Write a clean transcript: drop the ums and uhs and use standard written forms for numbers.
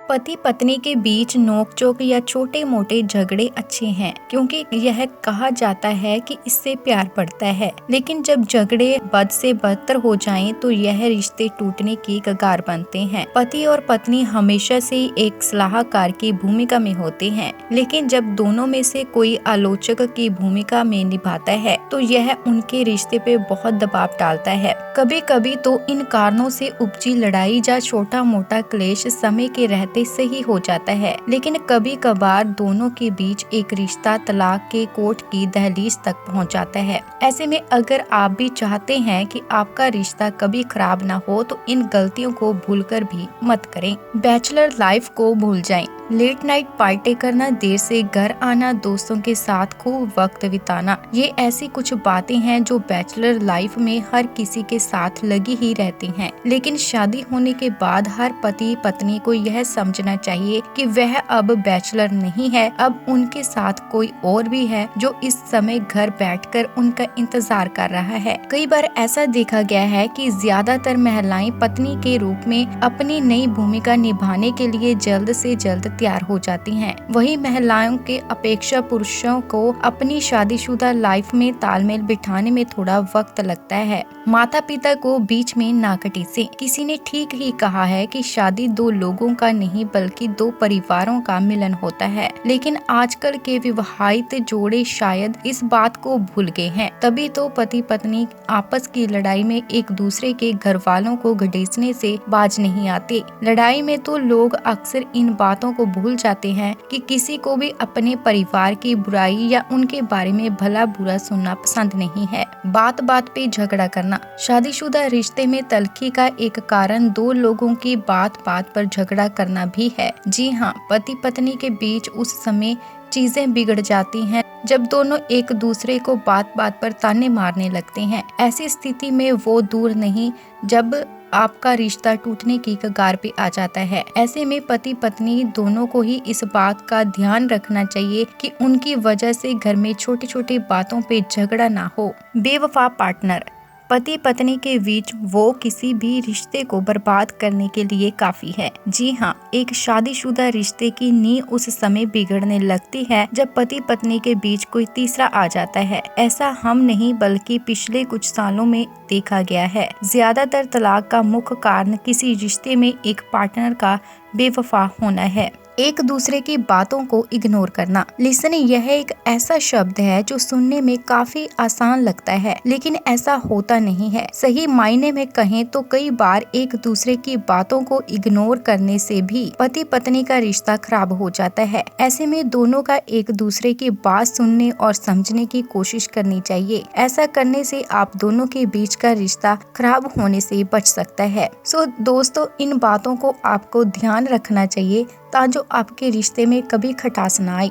पति पत्नी के बीच नोकझोंक या छोटे मोटे झगड़े अच्छे हैं क्योंकि यह कहा जाता है कि इससे प्यार बढ़ता है। लेकिन जब झगड़े बद से बदतर हो जाएं तो यह रिश्ते टूटने की कगार बनते हैं। पति और पत्नी हमेशा से एक सलाहकार की भूमिका में होते हैं, लेकिन जब दोनों में से कोई आलोचक की भूमिका में निभाता है तो यह उनके रिश्ते पे बहुत दबाव डालता है। कभी कभी तो इन कारणों से उपजी लड़ाई या छोटा मोटा क्लेश समय के रहते सही हो जाता है, लेकिन कभी कभार दोनों के बीच एक रिश्ता तलाक के कोर्ट की दहलीज तक पहुंच जाता है। ऐसे में अगर आप भी चाहते हैं कि आपका रिश्ता कभी खराब ना हो तो इन गलतियों को भूलकर भी मत करें। बैचलर लाइफ को भूल जाएं। लेट नाइट पार्टी करना, देर से घर आना, दोस्तों के साथ खूब वक्त बिताना, ये ऐसी कुछ बातें हैं जो बैचलर लाइफ में हर किसी के साथ लगी ही रहती हैं। लेकिन शादी होने के बाद हर पति पत्नी को यह समझना चाहिए कि वह अब बैचलर नहीं है, अब उनके साथ कोई और भी है जो इस समय घर बैठकर उनका इंतजार कर रहा है। कई बार ऐसा देखा गया है कि ज्यादातर महिलाएं पत्नी के रूप में अपनी नई भूमिका निभाने के लिए जल्द से जल्द तैयार हो जाती हैं। वही महिलाओं के अपेक्षा पुरुषों को अपनी शादीशुदा लाइफ में तालमेल बिठाने में थोड़ा वक्त लगता है। माता पिता को बीच में ना घसीटे। किसी ने ठीक ही कहा है कि शादी दो लोगों का नहीं बल्कि दो परिवारों का मिलन होता है, लेकिन आजकल के विवाहित जोड़े शायद इस बात को भूल गए हैं। तभी तो पति पत्नी आपस की लड़ाई में एक दूसरे के घर वालों को घसीटने से बाज नहीं आते। लड़ाई में तो लोग अक्सर इन बातों को भूल जाते हैं कि किसी को भी अपने परिवार की बुराई या उनके बारे में भला बुरा सुनना पसंद नहीं है। बात बात पे झगड़ा करना। शादीशुदा रिश्ते में तल्खी का एक कारण दो लोगों की बात बात पर झगड़ा करना भी है। जी हाँ, पति पत्नी के बीच उस समय चीजें बिगड़ जाती हैं जब दोनों एक दूसरे को बात बात पर ताने मारने लगते हैं। ऐसी स्थिति में वो दूर नहीं जब आपका रिश्ता टूटने की कगार पे आ जाता है। ऐसे में पति पत्नी दोनों को ही इस बात का ध्यान रखना चाहिए कि उनकी वजह से घर में छोटी छोटी बातों पे झगड़ा ना हो। बेवफा पार्टनर। पति पत्नी के बीच वो किसी भी रिश्ते को बर्बाद करने के लिए काफी है। जी हाँ, एक शादीशुदा रिश्ते की नींव उस समय बिगड़ने लगती है जब पति पत्नी के बीच कोई तीसरा आ जाता है। ऐसा हम नहीं बल्कि पिछले कुछ सालों में देखा गया है। ज्यादातर तलाक का मुख्य कारण किसी रिश्ते में एक पार्टनर का बेवफा होना है। एक दूसरे की बातों को इग्नोर करना। लिसनिंग यह एक ऐसा शब्द है जो सुनने में काफी आसान लगता है, लेकिन ऐसा होता नहीं है। सही मायने में कहें तो कई बार एक दूसरे की बातों को इग्नोर करने से भी पति पत्नी का रिश्ता खराब हो जाता है। ऐसे में दोनों का एक दूसरे की बात सुनने और समझने की कोशिश करनी चाहिए। ऐसा करने से आप दोनों के बीच का रिश्ता खराब होने से बच सकता है। सो दोस्तों, इन बातों को आपको ध्यान रखना चाहिए ताकि आपके रिश्ते में कभी खटास न आए।